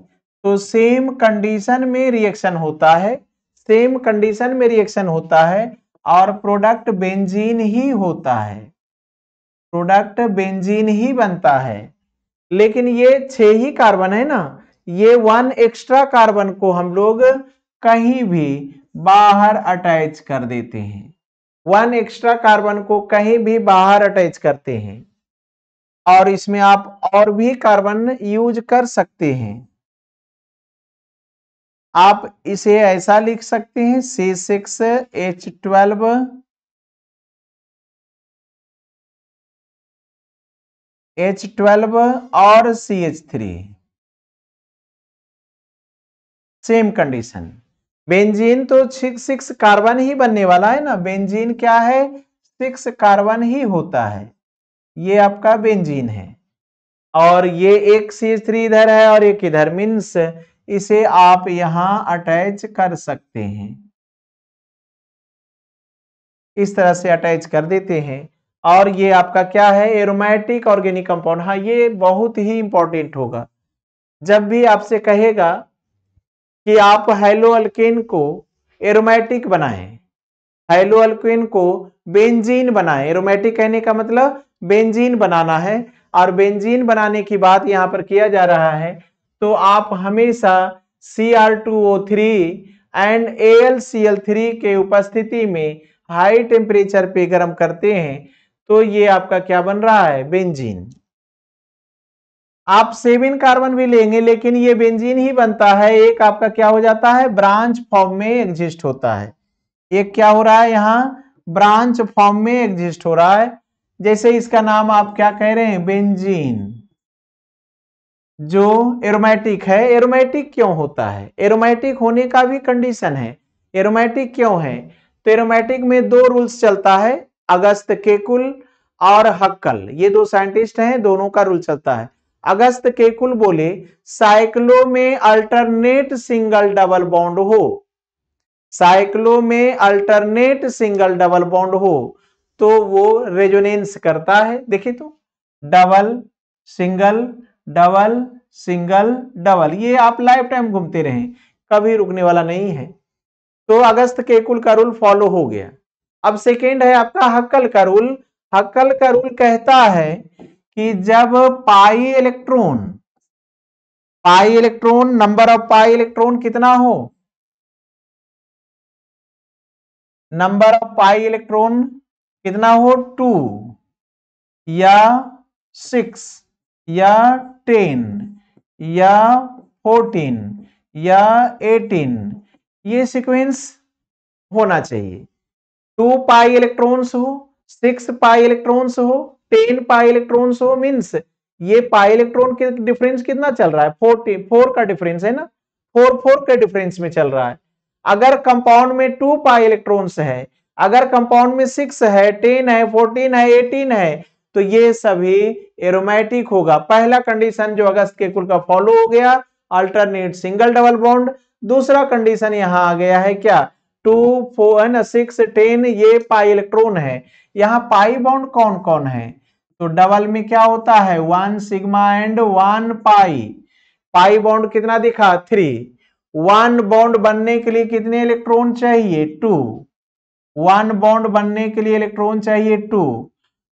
तो सेम कंडीशन में रिएक्शन होता है, सेम कंडीशन में रिएक्शन होता है, और प्रोडक्ट बेंजीन ही होता है, प्रोडक्ट बेंजीन ही बनता है। लेकिन ये 6 ही कार्बन है ना, ये 1 एक्स्ट्रा कार्बन को हम लोग कहीं भी बाहर अटैच कर देते हैं, 1 एक्स्ट्रा कार्बन को कहीं भी बाहर अटैच करते हैं, और इसमें आप और भी कार्बन यूज कर सकते हैं। आप इसे ऐसा लिख सकते हैं C6H12 H12 और CH3, सेम कंडीशन, बेंजीन तो 6 कार्बन ही बनने वाला है ना, बेंजीन क्या है, 6 कार्बन ही होता है, ये आपका बेंजीन है, और ये एक CH3 इधर है और एक इधर, मीन्स इसे आप यहां अटैच कर सकते हैं, इस तरह से अटैच कर देते हैं, और ये आपका क्या है, एरोमेटिक ऑर्गेनिक कंपाउंड। हाँ, ये बहुत ही इंपॉर्टेंट होगा। जब भी आपसे कहेगा कि आप हैलो अल्केन को एरोमेटिक बनाएं, हैलो अल्केन को बेंजीन बनाएं, एरोमेटिक कहने का मतलब बेंजीन बनाना है, और बेंजीन बनाने की बात यहां पर किया जा रहा है, तो आप हमेशा Cr2O3 एंड AlCl3 के उपस्थिति में हाई टेम्परेचर पे गर्म करते हैं, तो ये आपका क्या बन रहा है, बेंजीन। आप 7 कार्बन भी लेंगे लेकिन ये बेंजीन ही बनता है, एक आपका क्या हो जाता है, ब्रांच फॉर्म में एग्जिस्ट होता है। एक क्या हो रहा है, यहां ब्रांच फॉर्म में एग्जिस्ट हो रहा है। जैसे इसका नाम आप क्या कह रहे हैं, बेंजीन, जो एरोमेटिक है। एरोमेटिक क्यों होता है, एरोमेटिक होने का भी कंडीशन है। एरोमेटिक क्यों है, तो एरोमेटिक में 2 रूल्स चलता है, अगस्त केकुल और हक्कल, ये 2 साइंटिस्ट हैं, दोनों का रूल चलता है। अगस्त केकुल बोले साइक्लो में अल्टरनेट सिंगल डबल बॉन्ड हो, साइक्लो में अल्टरनेट सिंगल डबल बॉन्ड हो तो वो रेजोनेंस करता है। देखिए तो double single double single double, ये आप लाइफ टाइम घूमते रहें, कभी रुकने वाला नहीं है। तो अगस्त केकुल का रूल फॉलो हो गया। अब सेकेंड है आपका हक्कल का रूल। हक्कल का रूल कहता है कि जब pi electron number of pi electron कितना हो, नंबर ऑफ पाई इलेक्ट्रॉन कितना हो, 2 या 6 या 10 या 14 या 18, ये सीक्वेंस होना चाहिए। 2 पाई इलेक्ट्रॉन्स हो, 6 पाई इलेक्ट्रॉन्स हो, 10 पाई इलेक्ट्रॉन्स हो, मीन्स ये पाई इलेक्ट्रॉन के डिफरेंस कितना चल रहा है, 4 का डिफरेंस है ना, 4 के डिफरेंस में चल रहा है। अगर कंपाउंड में 2 पाई इलेक्ट्रॉन्स है, अगर कंपाउंड में 6 है, 10 है, 14 है, 18 है, तो ये सभी एरोमेटिक होगा। पहला कंडीशन जो अगस्त केकुल का फॉलो हो गया, अल्टरनेट सिंगल डबल बॉन्ड। दूसरा कंडीशन यहां आ गया है क्या, 2 4 6 10, ये पाई इलेक्ट्रॉन है। यहां पाई बॉन्ड कौन कौन है, तो डबल में क्या होता है, 1 sigma and 1 pi. Pi bond कितना दिखा, 3। 1 बॉन्ड बनने के लिए कितने इलेक्ट्रॉन चाहिए, 2। 1 बॉन्ड बनने के लिए इलेक्ट्रॉन चाहिए 2,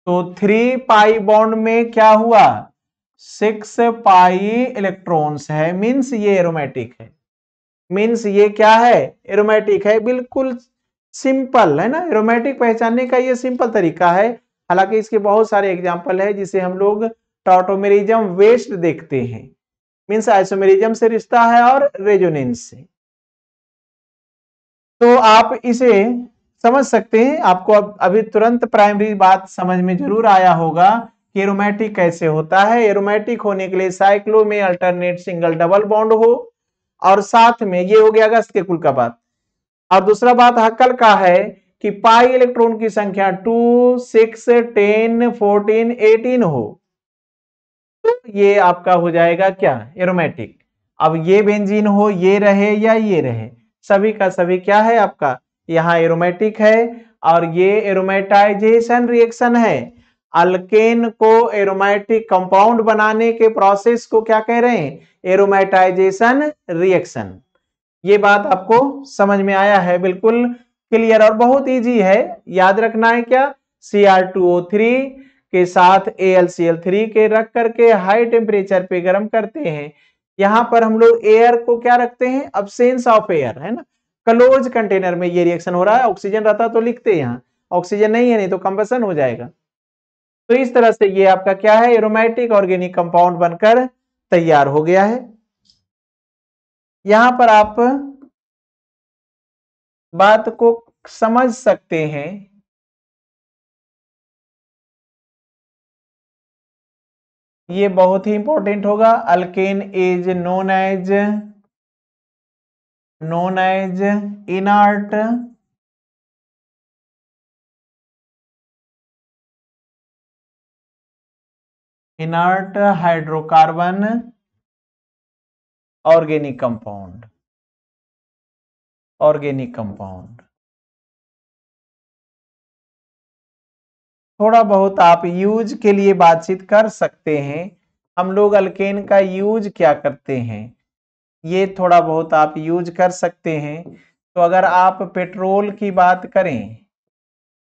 तो 3 पाई बॉन्ड में क्या हुआ, 6 पाई इलेक्ट्रॉन्स है, मीन्स ये एरोमेटिक है। मीन्स ये क्या है, एरोमेटिक है। बिल्कुल सिंपल है ना, एरोमेटिक पहचानने का ये सिंपल तरीका है। हालांकि इसके बहुत सारे एग्जाम्पल है जिसे हम लोग टॉटोमेरिज्म वेस्ट देखते हैं, मीन्स आइसोमेरिज्म से रिश्ता है और रेजोनेंस से। तो आप इसे समझ सकते हैं। आपको अब अभी तुरंत प्राइमरी बात समझ में जरूर आया होगा कि एरोमेटिक कैसे होता है। एरोमेटिक होने के लिए साइक्लो में अल्टरनेट सिंगल डबल बॉन्ड हो, और साथ में ये हो गया अगस्त केकुल का बात। और दूसरा बात हक्कल का है कि पाई इलेक्ट्रॉन की संख्या 2 6 10 14 18 हो, तो ये आपका हो जाएगा क्या, एरोमेटिक। अब ये बेंजीन हो, ये रहे या ये रहे, सभी का सभी क्या है आपका, यहां एरोमेटिक है। और ये एरोमेटाइजेशन रिएक्शन है। अल्केन को एरोमेटिक कंपाउंड बनाने के प्रोसेस को क्या कह रहे हैं, एरोमेटाइजेशन रिएक्शन। ये बात आपको समझ में आया है, बिल्कुल क्लियर और बहुत इजी है। याद रखना है क्या, Cr2O3 के साथ AlCl3 के रख करके हाई टेम्परेचर पे गर्म करते हैं। यहां पर हम लोग एयर को क्या रखते हैं, अब्सेंस ऑफ एयर, है ना, क्लोज कंटेनर में ये रिएक्शन हो रहा है। ऑक्सीजन रहता तो लिखते यहां, ऑक्सीजन नहीं है, नहीं तो कंबसन हो जाएगा। तो इस तरह से ये आपका क्या है, एरोमेटिक ऑर्गेनिक कंपाउंड बनकर तैयार हो गया है। यहां पर आप बात को समझ सकते हैं। ये बहुत ही इंपॉर्टेंट होगा। Alkane is known as inert inert hydrocarbon organic compound, organic compound. थोड़ा बहुत आप यूज के लिए बातचीत कर सकते हैं। हम लोग अल्केन का यूज क्या करते हैं, ये थोड़ा बहुत आप यूज कर सकते हैं। तो अगर आप पेट्रोल की बात करें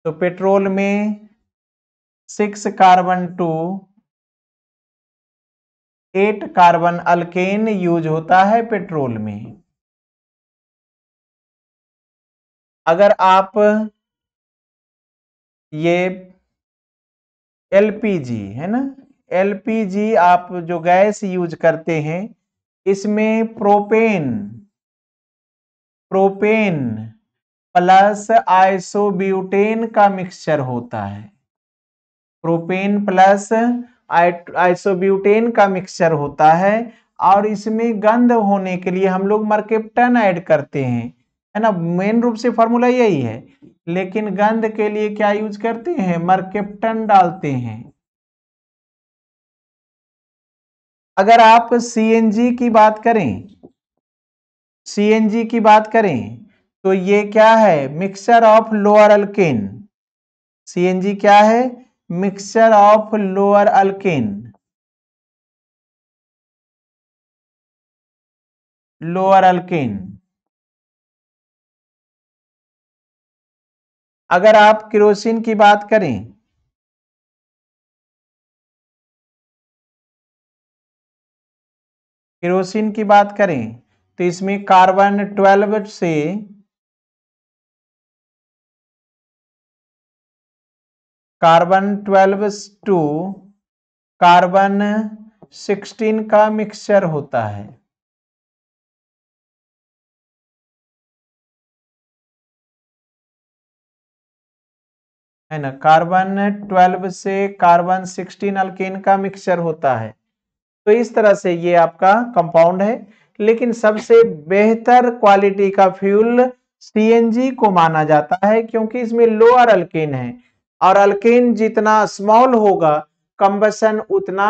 तो पेट्रोल में 6 carbon to 8 carbon alkane use होता है पेट्रोल में। अगर आप ये एलपीजी है ना, एलपीजी आप जो गैस यूज करते हैं, इसमें प्रोपेन प्लस आइसोब्यूटेन का मिक्सचर होता है। प्रोपेन प्लस आइसोब्यूटेन का मिक्सचर होता है, और इसमें गंध होने के लिए हम लोग मर्केप्टन ऐड करते हैं, है ना। मेन रूप से फॉर्मूला यही है, लेकिन गंध के लिए क्या यूज करते हैं, मर्केप्टन डालते हैं। अगर आप सीएनजी की बात करें, सीएनजी की बात करें तो ये क्या है, mixture of lower alkane. CNG क्या है, mixture of lower alkane, lower alkane. अगर आप केरोसिन की बात करें, केरोसिन की बात करें तो इसमें कार्बन 12 से कार्बन 12 टू कार्बन 16 का मिक्सचर होता है ना। कार्बन 12 से कार्बन 16 अल्केन का मिक्सचर होता है। तो इस तरह से ये आपका कंपाउंड है, लेकिन सबसे बेहतर क्वालिटी का फ्यूल सीएनजी को माना जाता है, क्योंकि इसमें लोअर अल्केन है, और अल्केन जितना स्मॉल होगा कंबशन उतना,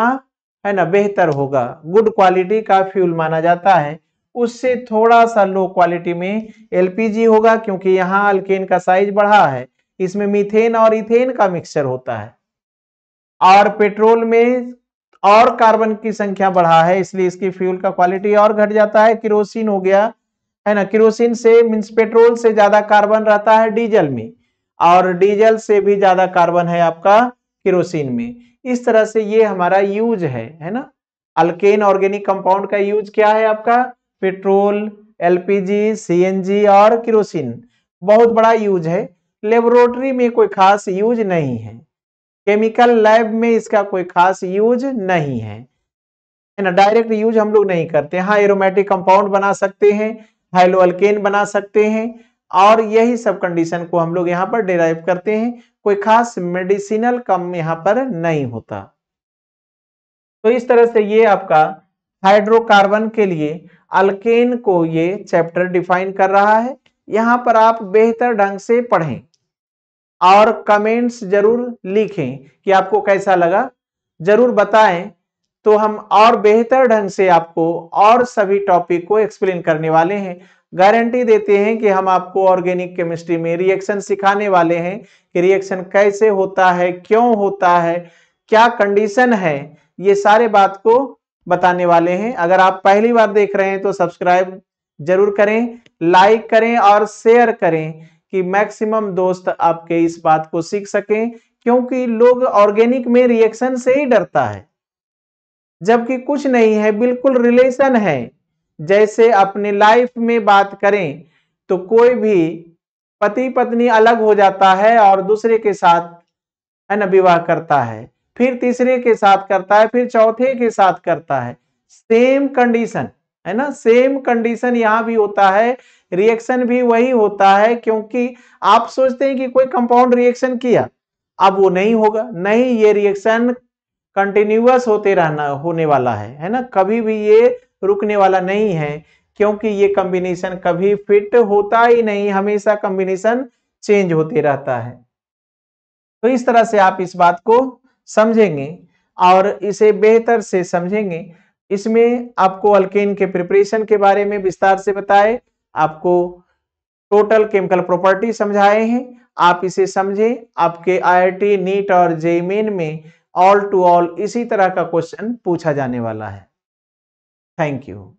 है ना, बेहतर होगा। गुड क्वालिटी का फ्यूल माना जाता है। उससे थोड़ा सा लो क्वालिटी में एलपीजी होगा, क्योंकि यहाँ अल्केन का साइज बढ़ा है, इसमें मीथेन और इथेन का मिक्सचर होता है। और पेट्रोल में और कार्बन की संख्या बढ़ा है, इसलिए इसकी फ्यूल का क्वालिटी और घट जाता है। केरोसिन हो गया, है ना, केरोसिन से मींस पेट्रोल से ज्यादा कार्बन रहता है डीजल में, और डीजल से भी ज्यादा कार्बन है आपका केरोसिन में। इस तरह से ये हमारा यूज है ना। अल्केन ऑर्गेनिक कंपाउंड का यूज क्या है आपका, पेट्रोल, एलपीजी, सीएनजी और केरोसिन। बहुत बड़ा यूज है, लेबोरेटरी में कोई खास यूज नहीं है, केमिकल लैब में इसका कोई खास यूज नहीं है ना। डायरेक्ट यूज हम लोग नहीं करते। हाँ, एरोमेटिक कंपाउंड बना सकते हैं, हाइलो अल्केन बना सकते हैं, और यही सब कंडीशन को हम लोग यहाँ पर डिराइव करते हैं। कोई खास मेडिसिनल कम यहाँ पर नहीं होता। तो इस तरह से ये आपका हाइड्रोकार्बन के लिए अल्केन को ये चैप्टर डिफाइन कर रहा है। यहाँ पर आप बेहतर ढंग से पढ़ें और कमेंट्स जरूर लिखें कि आपको कैसा लगा, जरूर बताएं, तो हम और बेहतर ढंग से आपको और सभी टॉपिक को एक्सप्लेन करने वाले हैं। गारंटी देते हैं कि हम आपको ऑर्गेनिक केमिस्ट्री में रिएक्शन सिखाने वाले हैं कि रिएक्शन कैसे होता है, क्यों होता है, क्या कंडीशन है, ये सारे बात को बताने वाले हैं। अगर आप पहली बार देख रहे हैं तो सब्सक्राइब जरूर करें, लाइक करें और शेयर करें कि मैक्सिमम दोस्त आपके इस बात को सीख सकें, क्योंकि लोग ऑर्गेनिक में रिएक्शन से ही डरता है, जबकि कुछ नहीं है, बिल्कुल रिलेशन है। जैसे अपने लाइफ में बात करें तो कोई भी पति पत्नी अलग हो जाता है और दूसरे के साथ, है ना, विवाह करता है, फिर तीसरे के साथ करता है, फिर चौथे के साथ करता है। सेम कंडीशन, है ना, सेम कंडीशन यहां भी होता है, रिएक्शन भी वही होता है। क्योंकि आप सोचते हैं कि कोई कंपाउंड रिएक्शन किया, अब वो नहीं होगा, नहीं, ये रिएक्शन कंटिन्यूअस होते रहना होने वाला है ना, कभी भी ये रुकने वाला नहीं है, क्योंकि ये कॉम्बिनेशन कभी फिट होता ही नहीं, हमेशा कॉम्बिनेशन चेंज होते रहता है। तो इस तरह से आप इस बात को समझेंगे और इसे बेहतर से समझेंगे। इसमें आपको अल्केन के प्रिपरेशन के बारे में विस्तार से बताए, आपको टोटल केमिकल प्रॉपर्टी समझाए हैं, आप इसे समझें। आपके IIT नीट और JEE मेन में ऑल टू ऑल इसी तरह का क्वेश्चन पूछा जाने वाला है। Thank you.